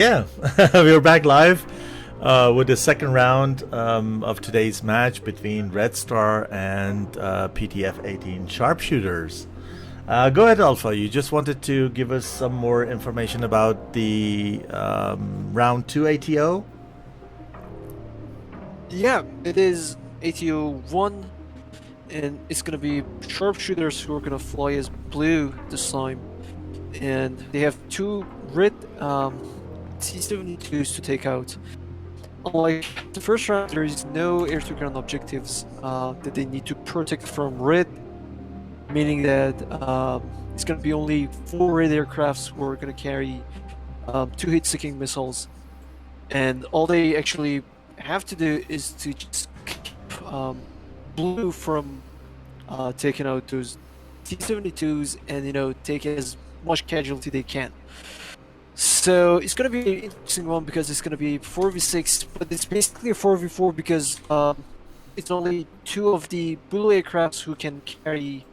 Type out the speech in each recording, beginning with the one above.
Yeah, we're back live with the second round of today's match between Red Star and PTF-18 sharpshooters. Go ahead, Alpha. You just wanted to give us some more information about the round 2 ATO? Yeah, it is ATO 1, and it's going to be sharpshooters who are going to fly as blue this time. And they have two red T-72s to take out. Unlike the first round, there is no air-to-ground objectives that they need to protect from red, meaning that it's going to be only 4 red aircrafts who are going to carry 2 hit-seeking missiles. And all they actually have to do is to just keep blue from taking out those T-72s and, take as much casualty they can. So it's going to be an interesting one because it's going to be 4v6, but it's basically a 4v4 because it's only 2 of the blue aircrafts who can carry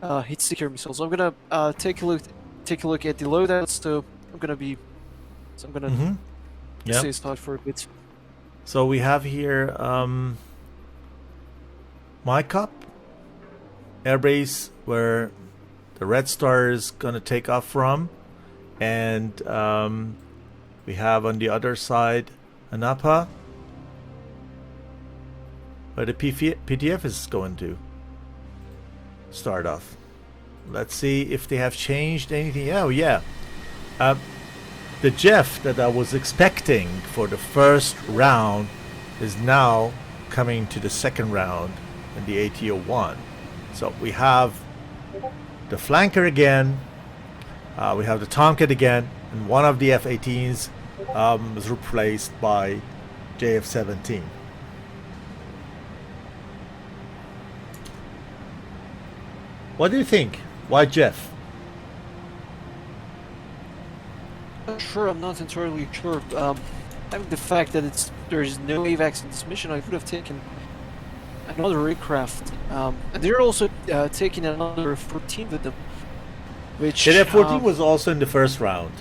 hit-seeker missiles. So I'm going to take a look at the loadouts. So I'm going to stay aside for a bit. So we have here my cup airbase where the Red Star is going to take off from, and we have on the other side Anapa where the PTF is going to start off. Let's see if they have changed anything. Oh yeah, the Jeff that I was expecting for the first round is now coming to the second round in the ATO 1. So we have the flanker again, we have the Tomcat again, and one of the F-18s is replaced by JF-17. What do you think? Why Jeff? Sure, I'm not entirely sure. Having the fact that there's no AVAX in this mission, I would have taken another aircraft. And they're also taking another 14 with them. Which The F-14 was also in the first round.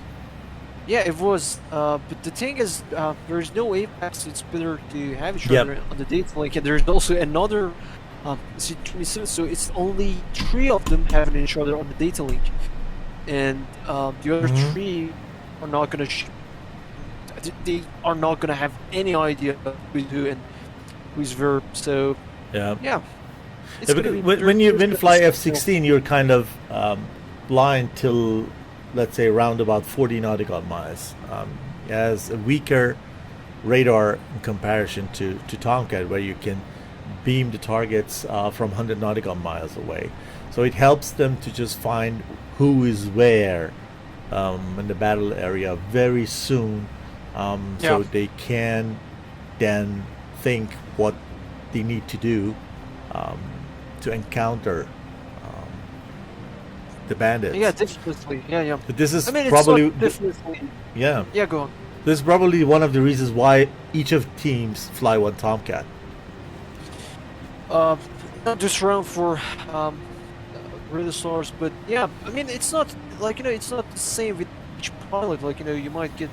Yeah, it was. But the thing is, there's no AVAX, so it's better to have each other on the data link. And there's also another C-27, so it's only 3 of them having each other on the data link. And the other 3 are not gonna they are not gonna have any idea who's who and who's where. So yeah. When you fly F-16, you're kind of blind till, let's say, around about 40 nautical miles. It has a weaker radar in comparison to Tomcat, where you can beam the targets from 100 nautical miles away. So it helps them to just find who is where in the battle area very soon, so they can then think what they need to do to encounter the bandits. Yeah, definitely. Yeah. But this is it's probably definitely. Yeah, go on. This is probably one of the reasons why each of teams fly one Tomcat. Not just around for Red Stars, but yeah, it's not it's not the same with each pilot. You might get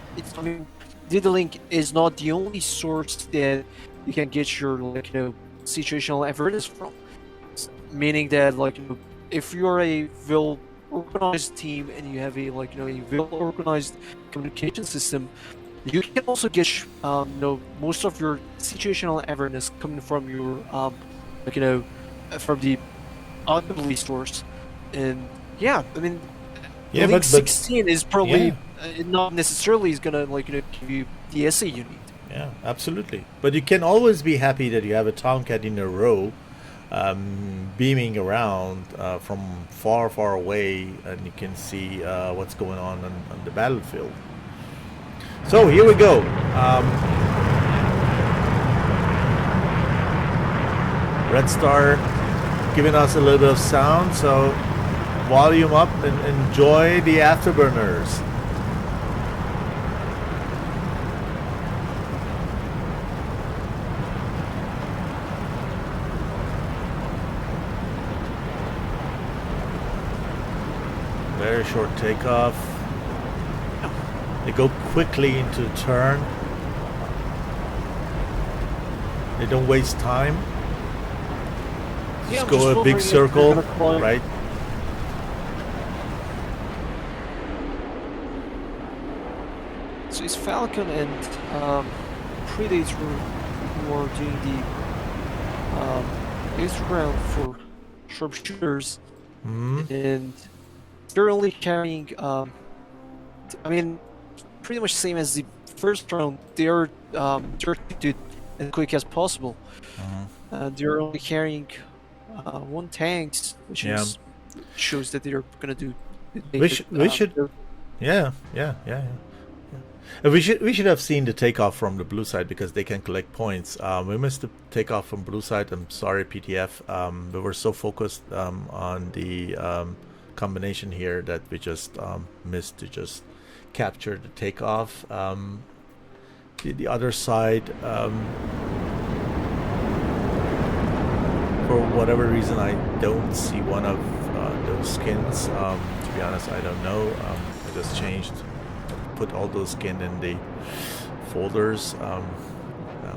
data link is not the only source that you can get your situational awareness from. Meaning that if you're a well-organized team and you have a a well-organized communication system, you can also get most of your situational awareness coming from your from the automobile source. And Link 16 is probably not necessarily is gonna give you the essay you need. Yeah, absolutely. But you can always be happy that you have a Tomcat in a row, beaming around from far away, and you can see what's going on the battlefield. So here we go. Red Star giving us a little bit of sound, so volume up and enjoy the afterburners. Very short takeoff. They go quickly into the turn. They don't waste time. Just go a big circle, right? So it's Falcon and Predator who are doing the ace round for sharpshooters, and they're only carrying. I mean, pretty much same as the first round. They are directed as quick as possible. They're only carrying one tanks, which is shows that they're gonna do. We should. Yeah. We should have seen the takeoff from the blue side because they can collect points. We missed the takeoff from blue side. I'm sorry, PTF. We were so focused on the combination here that we just missed to just capture the takeoff. The other side, for whatever reason, I don't see one of those skins. To be honest, I don't know. I just changed. Put all those skin in the folders.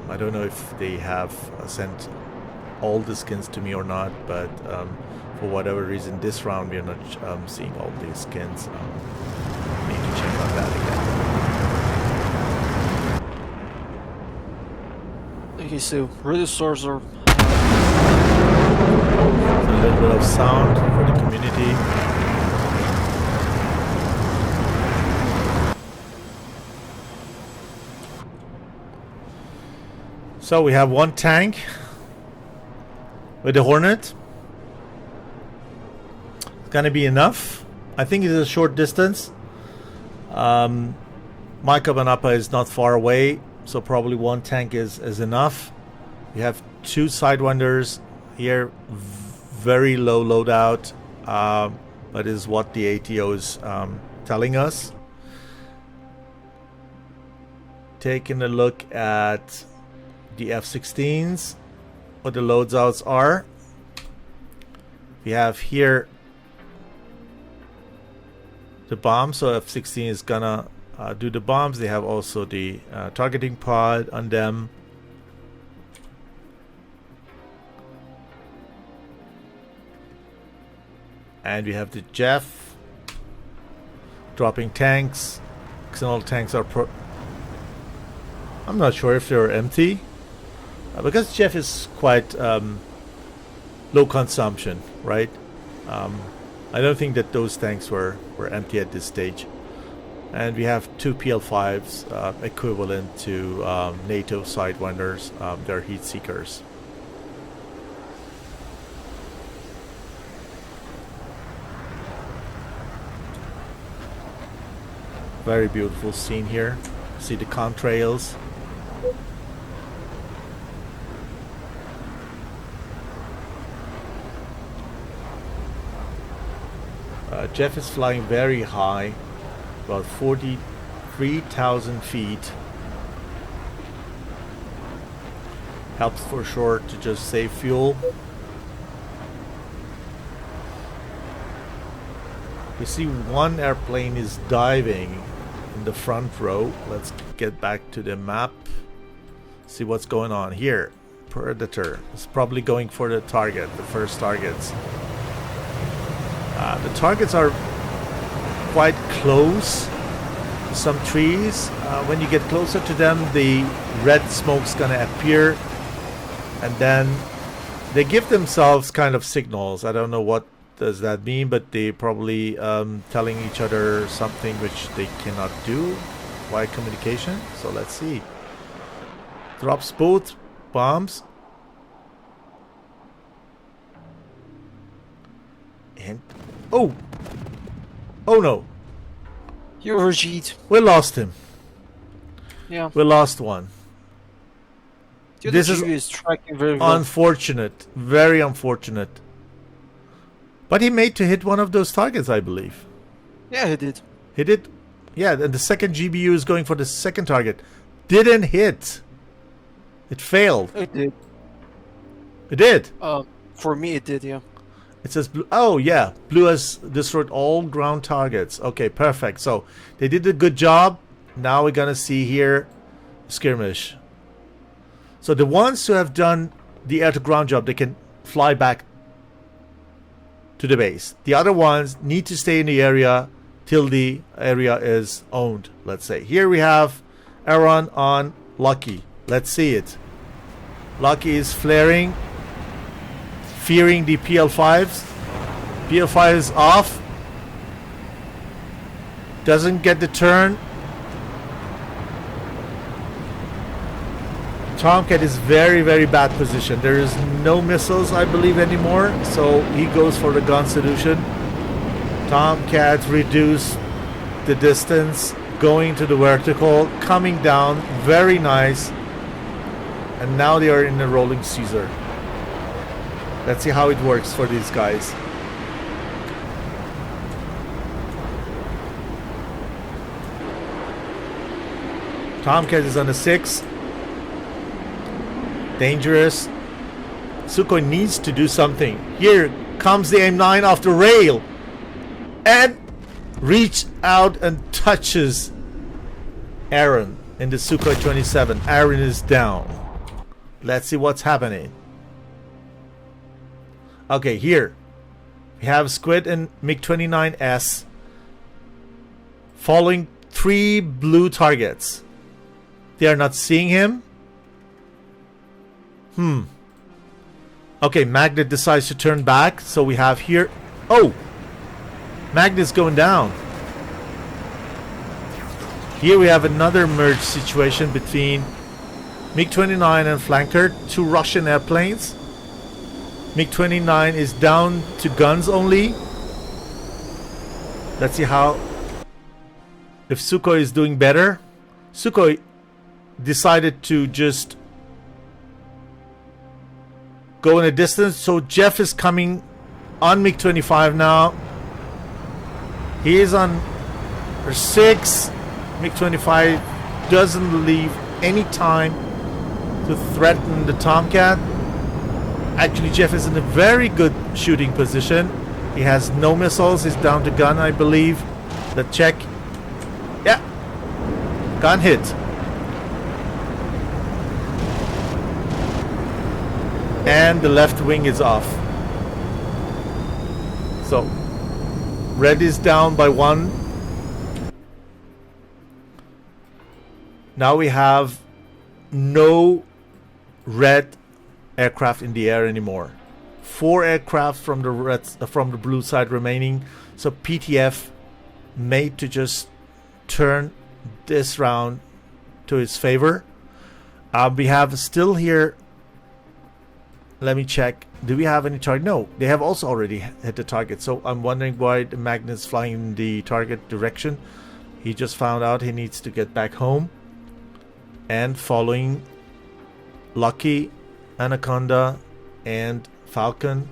I don't know if they have sent all the skins to me or not, but for whatever reason this round we are not seeing all these skins. Need to check on that again. Okay, so radio stars are a little bit of sound for the community. So we have one tank with the Hornet. It's gonna be enough. I think it's a short distance. My Cabanapa is not far away, so probably one tank is enough. We have two Sidewinders here, very low loadout, but is what the ATO is telling us. Taking a look at the F-16s, what the loadouts are. We have here the bombs, so F-16 is gonna do the bombs. They have also the targeting pod on them. And we have the Jeff dropping tanks. Xenol tanks are I'm not sure if they're empty. Because Jeff is quite low consumption, right? I don't think that those tanks were empty at this stage. And we have two PL5s equivalent to NATO Sidewinders. They're heat seekers. Very beautiful scene here. See the contrails. Jeff is flying very high, about 43,000 feet. Helps for sure to just save fuel. You see one airplane is diving in the front row. Let's get back to the map. See what's going on here. Predator is probably going for the target, the first targets. The targets are quite close. Some trees. When you get closer to them, the red smoke's gonna appear, and then they give themselves kind of signals. I don't know what does that mean, but they probably telling each other something which they cannot do via communication. So let's see. Drops both bombs. And oh no, you overheat. we lost him. Yeah, We lost one. This is tracking very well. Unfortunate, very unfortunate. But he made to hit one of those targets, I believe. Yeah, he did. He did. Yeah, and the second GBU is going for the second target. Didn't hit. It failed. It did. It did. For me, it did. Yeah. It says blue. Oh yeah, blue has destroyed all ground targets. Okay, perfect. So they did a good job. now we're gonna see here skirmish. So the ones who have done the air-to-ground job, they can fly back to the base. The other ones need to stay in the area till the area is owned, let's say. Here we have Aaron on Lucky. Let's see it. Lucky is flaring, fearing the PL5s. PL5 is off. Doesn't get the turn. Tomcat is very, very bad position. There is no missiles, I believe, anymore. So he goes for the gun solution. Tomcat reduce the distance, going to the vertical, coming down, very nice. And now they are in the rolling Caesar. Let's see how it works for these guys. Tomcat is on a 6. Dangerous. Sukhoi needs to do something. Here comes the M9 off the rail. And reach out and touches Aaron in the Sukhoi 27. Aaron is down. Let's see what's happening. Okay, here we have Squid and MiG-29S following 3 blue targets. They are not seeing him. Okay, Magnet decides to turn back. So we have here... Oh! Magnet's going down. Here we have another merge situation between MiG-29 and Flanker. 2 Russian airplanes. MiG-29 is down to guns only. Let's see how... If Sukhoi is doing better. Sukhoi decided to just go in a distance. So Jeff is coming on MiG-25 now. He is on 6. MiG-25 doesn't leave any time to threaten the Tomcat. Actually, Jeff is in a very good shooting position. He has no missiles. He's down to gun, I believe. Let's check. Yeah. Gun hit. And the left wing is off. So, red is down by 1. Now we have no red aircraft in the air anymore. 4 aircraft from the from the blue side remaining. So PTF made to just turn this round to its favor. We have still here. Let me check. Do we have any target? No, they have also already hit the target. So I'm wondering why the Magnet's flying in the target direction. He just found out he needs to get back home. And following Lucky, Anaconda, and Falcon,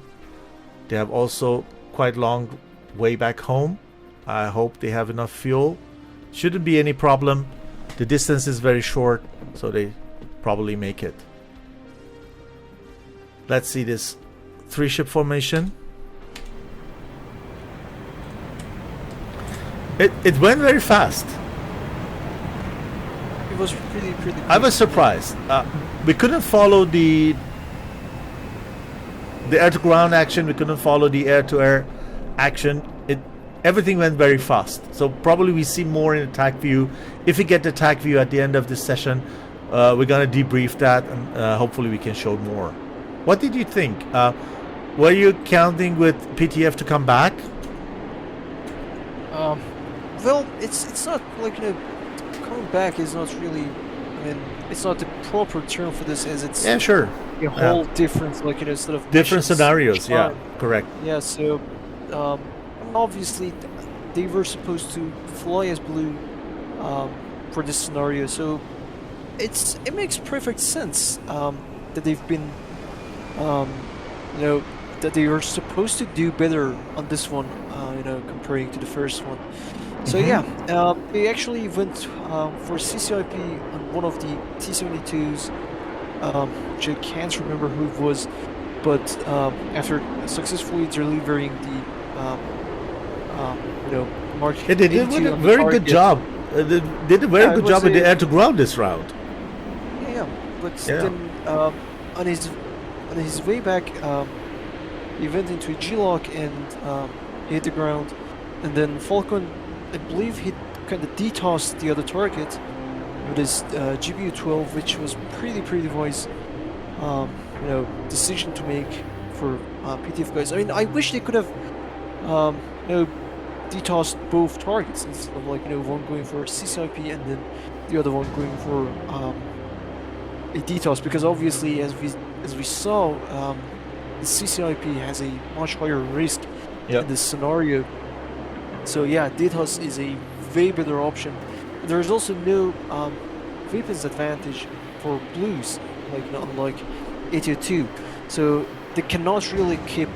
they have also quite long way back home. I hope they have enough fuel. Shouldn't be any problem. The distance is very short, so they probably make it. Let's see this 3-ship formation. It went very fast. It was pretty quick. I was surprised. We couldn't follow the air-to-ground action. We couldn't follow the air-to-air action. Everything went very fast. So probably we see more in attack view. If we get the attack view at the end of this session, we're gonna debrief that, and hopefully we can show more. What did you think? Were you counting with PTF to come back? Well, it's not like, coming back is not really. I mean, it's not the proper term for this, as it's Yeah, sure. a whole different, sort of Different missions scenarios. Yeah, time. correct. Yeah, so obviously they were supposed to fly as blue for this scenario, so it makes perfect sense that they've been that they were supposed to do better on this one, comparing to the first one. So yeah, they actually went for CCIP on one of the T-72s, which I can't remember who it was, but after successfully delivering the Mark Yeah, they did a very good job They did a very good job in the air to ground this round. Yeah, but then on his way back, he went into a G-lock and hit the ground, and then Falcon, I believe he kind of detossed the other target with his GBU-12, which was pretty wise, decision to make for PTF guys. I mean, I wish they could have, detossed both targets instead of one going for CCIP and then the other one going for a DTOS, because obviously as we saw, the CCIP has a much higher risk in this scenario. So yeah, DTOS is a way better option. There is also no weapons advantage for blues, unlike 802. So they cannot really keep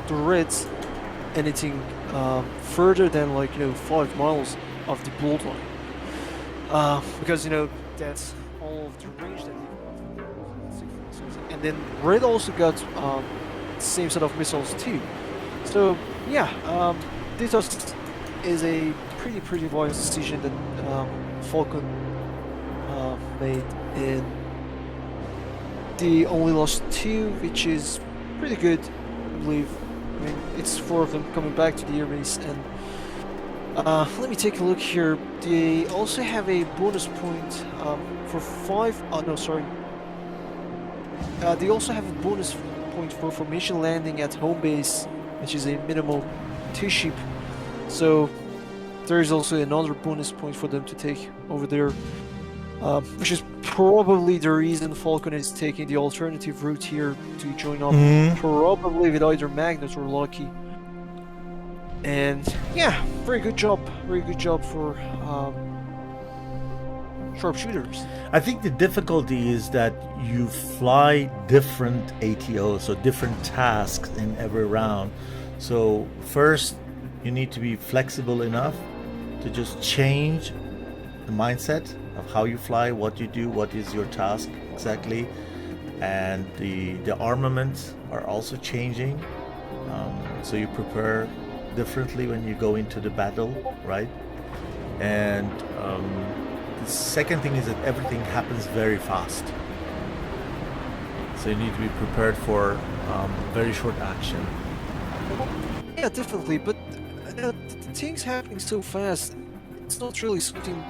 the reds anything further than 5 miles of the blue line, because that's all of the range that they got. And then red also got the same set of missiles too. So yeah, DTOS is a pretty wise decision that Falcon made, and they only lost 2, which is pretty good, I believe. I mean, it's 4 of them coming back to the airbase, and let me take a look here. They also have a bonus point for 5. Oh no, sorry. They also have a bonus point for formation landing at home base, which is a minimal 2 ship. So there is also another bonus point for them to take over there, which is probably the reason Falcon is taking the alternative route here to join up, probably with either Magnus or Lucky. And yeah, very good job for sharpshooters. I think the difficulty is that you fly different ATOs, so different tasks in every round. So first, you need to be flexible enough to just change the mindset of how you fly, what you do, what is your task exactly, and the armaments are also changing, so you prepare differently when you go into the battle, right? And the second thing is that everything happens very fast, so you need to be prepared for very short action. Yeah, definitely, but the things happening so fast, it's not really something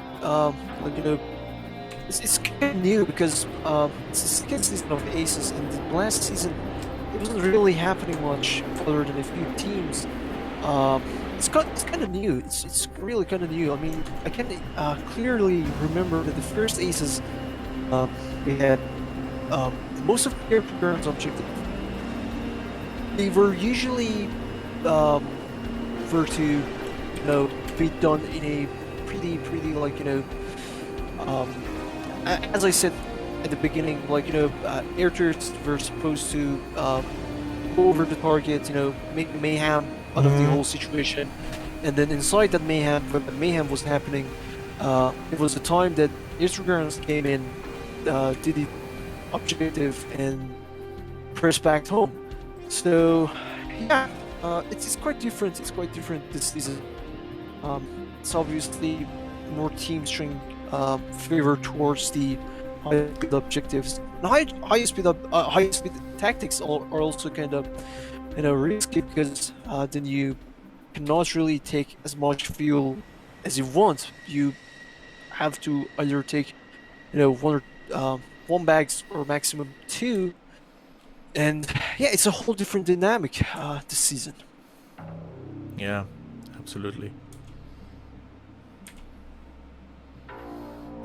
it's kind of new, because it's the second season of ACES, and the last season it wasn't really happening much other than a few teams. It's kind of new. It's really kind of new. I mean, I can clearly remember that the first ACES we had most of the air programs objective. They were usually were to be done in a pretty as I said at the beginning, air turrets were supposed to go over the target, make mayhem out of the whole situation, and then inside that mayhem, when the mayhem was happening, it was the time that Instagrams came in, did the objective, and pressed back home. So yeah, it's quite different. It's quite different this season. It's obviously more team string favor towards the high speed objectives. And high speed tactics are also kind of risky, because then you cannot really take as much fuel as you want. You have to either take one bags or maximum 2, and yeah, it's a whole different dynamic this season. Yeah, absolutely.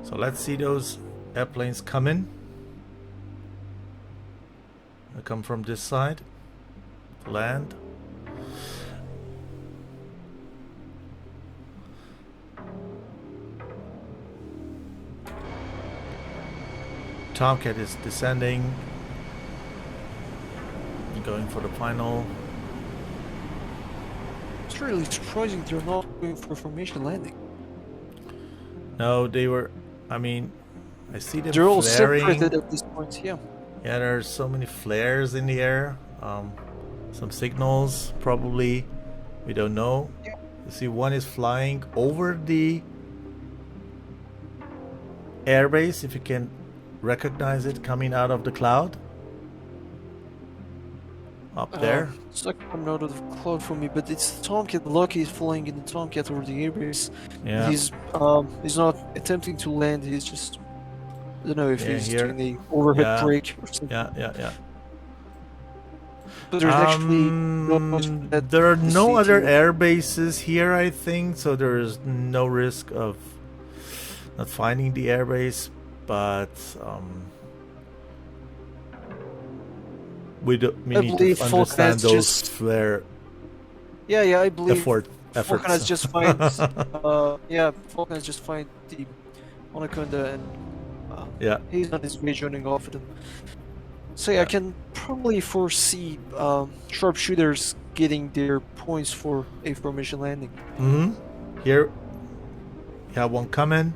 So let's see those airplanes come in. They come from this side. Land. Tomcat is descending, going for the final. It's really surprising they're not going for formation landing. No, they were. I mean, I see them. They're all flaring. separated at this point. Yeah. Yeah, there's so many flares in the air. Some signals, probably. We don't know. Yeah. You see, one is flying over the airbase, if you can recognize it coming out of the cloud. Up there. It's not coming out of the cloud for me, but it's Tomcat. Lucky is flying in the Tomcat over the airbase. Yeah. He's not attempting to land. He's just, I don't know if he's doing the overhead brake or something. Yeah. But there's actually there are no other air bases here, I think, so there is no risk of not finding the airbase, but we need to understand those flare. Yeah, I believe efforts. Falcon has just find Falcon has just find the Anaconda, and he's on his way joining off with them. So I can probably foresee sharpshooters getting their points for a formation landing. Here you have one coming.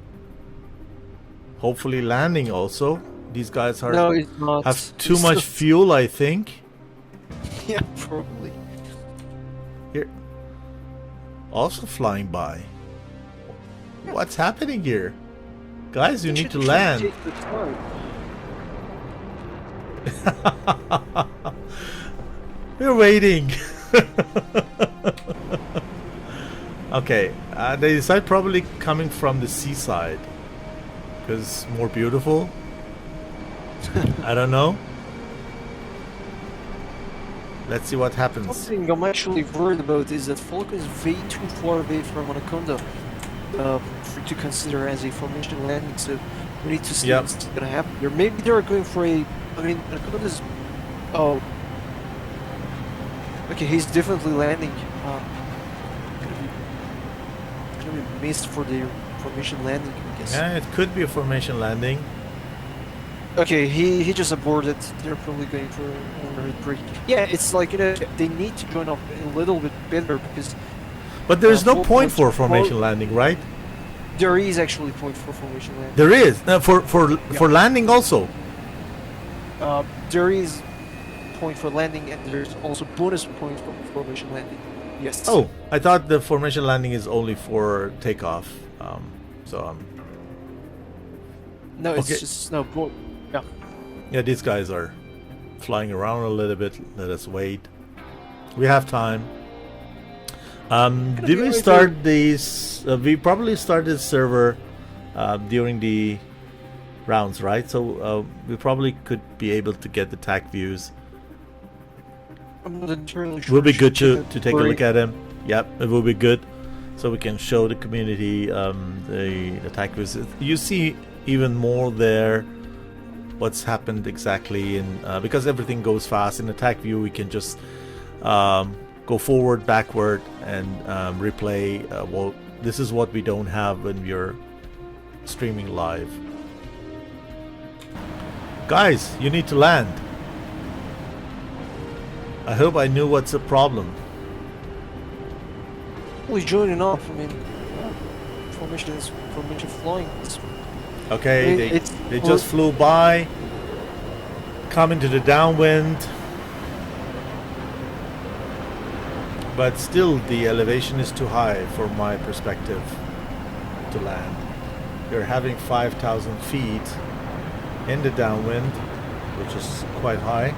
Hopefully landing also. These guys are have too much fuel, I think. Yeah, probably. Here. Also flying by. What's happening here? Guys, you need to land. We're waiting. Okay, they decide probably coming from the seaside because it's more beautiful. I don't know. Let's see what happens. Something I'm actually worried about is that Falcon is way too far away from Anaconda to consider as a formation landing, so we need to see what's going to happen here. Maybe they're going for a... I mean, Anaconda's... Oh. Okay, he's definitely landing. Gonna be missed for the formation landing, I guess. Yeah, it could be a formation landing. Okay, he just aborted. They're probably going for an overhead brake. Yeah, it's like, you know, they need to join up a little bit better because... But there's no point for formation landing, right? There is actually point for formation landing. There is. For landing also. There is point for landing, and there's also bonus points for formation landing. Yes. Oh, I thought the formation landing is only for takeoff. No, it's just no. Yeah, these guys are flying around a little bit. Let us wait. We have time. Did we start these? We probably started the server during the rounds, right? So we probably could be able to get the TAC views. I'm not entirely sure. It will be good to take a look at them. Yep, it will be good, so we can show the community the TAC views. You see even more there. What's happened exactly in because everything goes fast in the TAC view. We can just go forward, backward, and replay. Well, this is what we don't have when we're streaming live. Guys, you need to land. I hope I knew what's the problem. Well, he's joining off. I mean, formation flying. Okay, they just flew by, coming to the downwind, but still the elevation is too high for my perspective to land. You're having 5,000 feet in the downwind, which is quite high.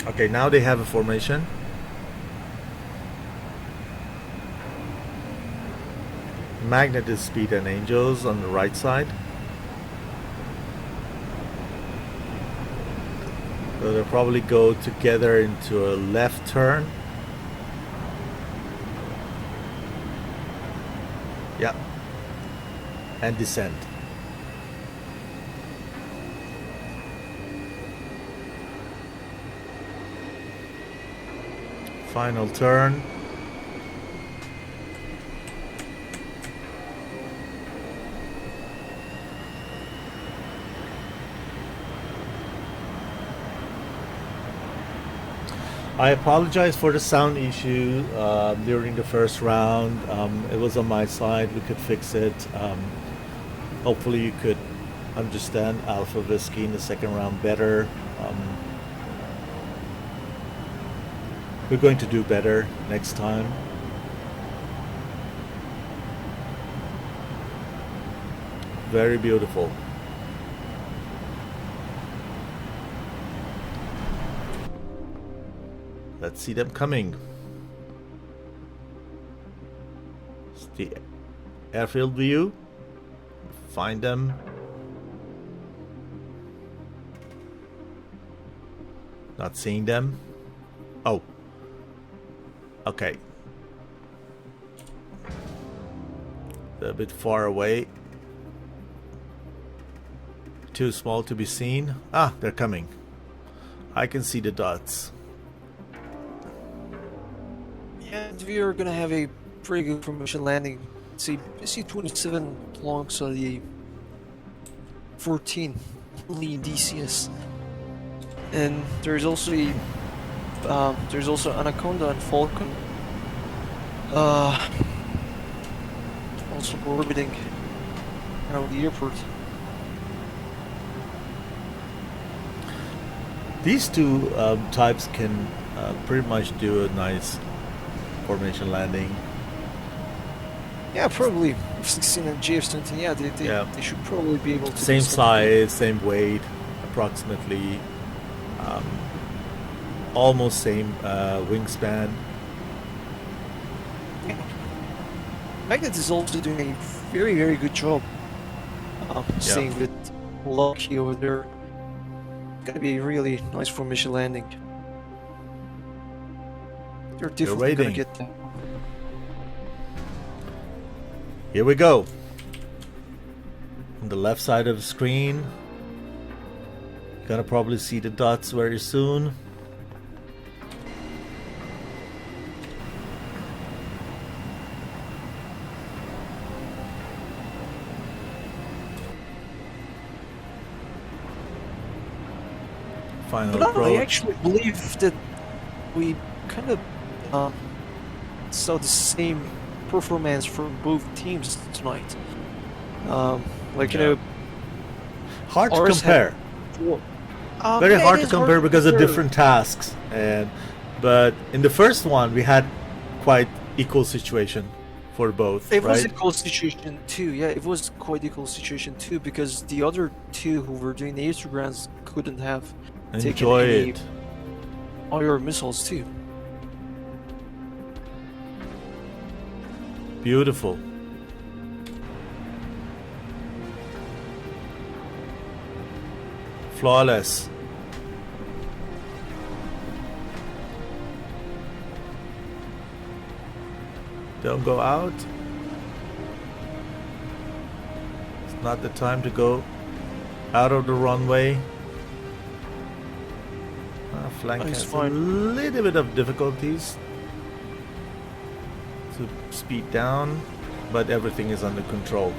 Okay, now they have a formation. Magnet is speed and angels on the right side. So they'll probably go together into a left turn. Yeah. And descend. Final turn. I apologize for the sound issue during the first round. It was on my side. We could fix it. Hopefully you could understand Alpha Whiskey in the second round better. We're going to do better next time. Very beautiful. Let's see them coming. It's the airfield view. Find them. Not seeing them. Oh. Okay. They're a bit far away. Too small to be seen. Ah, they're coming. I can see the dots. Yeah, we are gonna have a pretty good formation landing. See, C-27 alongside the 14 lead DCS, and there's also Anaconda and Falcon, also orbiting around the airport. These two types can pretty much do a nice formation landing. Yeah, probably F-16 and GF-17. Yeah, they should probably be able to. Same size, same weight, approximately. Almost same wingspan. Magnet is also doing a very, very good job staying with Lucky over there. Gonna be a really nice formation landing. They're definitely gonna get there. Here we go. On the left side of the screen. Gonna probably see the dots very soon. Final approach. I actually believe that we kind of saw the same performance from both teams tonight. Like, you know, hard to compare. Very hard to compare because of different tasks, but in the first one we had quite equal situation for both. It was equal situation too. Yeah, it was quite equal situation too, because the other two who were doing the air grounds couldn't have enjoy taken it. IR missiles too. Beautiful. Flawless. Don't go out. It's not the time to go out of the runway. Flank has a little bit of difficulties to speed down, but everything is under control.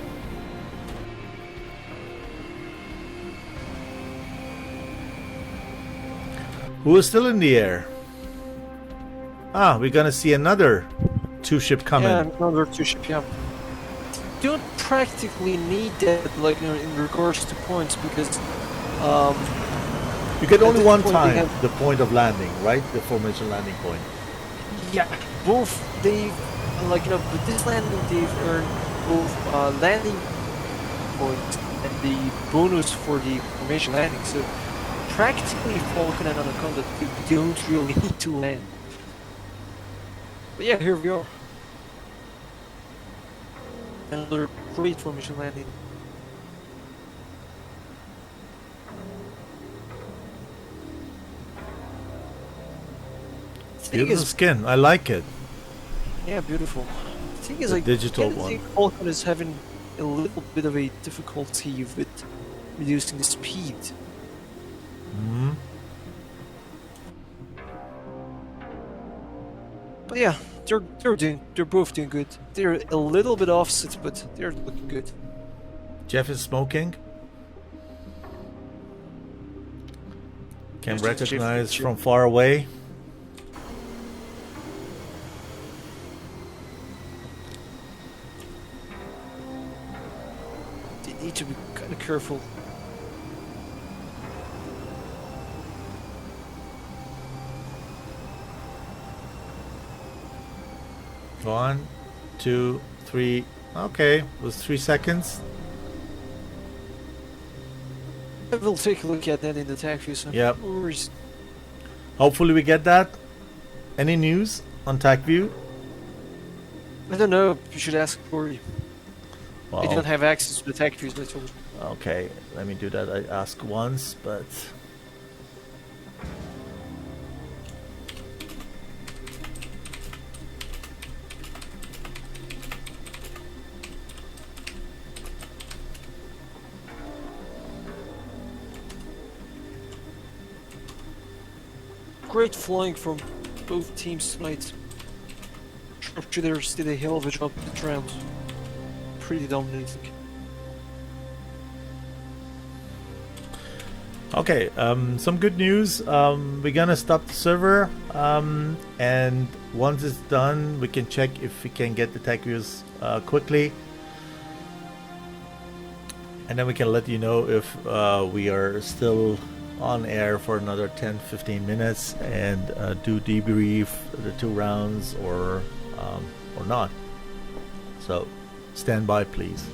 Who is still in the air? Ah, we're gonna see another two-ship coming. Yeah, another two-ship, yeah. You don't practically need that, like, you know, in regards to points, because you get only one time the point of landing, right? The formation landing point. Yeah, both they, like, you know, with this landing they've earned both landing points and the bonus for the formation landing. So practically Falcon and Anaconda, they don't really need to land. But yeah, here we are. Another great formation landing. Beautiful skin, I like it. Yeah, beautiful. The thing is, the like, digital I one. think Falcon is having a little bit of a difficulty with reducing the speed. Mm-hmm. But yeah, they're both doing good. They're a little bit offset, but they're looking good. Jeff is smoking. Can recognize from far away. They need to be kind of careful. One, two, three. Okay, it was 3 seconds. We'll take a look at that in the tag view. So Yep. no worries. Hopefully we get that. Any news on TACView? I don't know. You should ask Corey. I Well, don't have access to the tag views. I told you. okay, let me do that. I asked once, but Great flying from both teams tonight. Sharpshooters did a hell of a job this round. Pretty dominating. okay. Some good news. We're gonna stop the server, and once it's done, we can check if we can get the TACViews quickly, and then we can let you know if we are still on air for another 10-15 minutes and do debrief the 2 rounds or not. So stand by, please.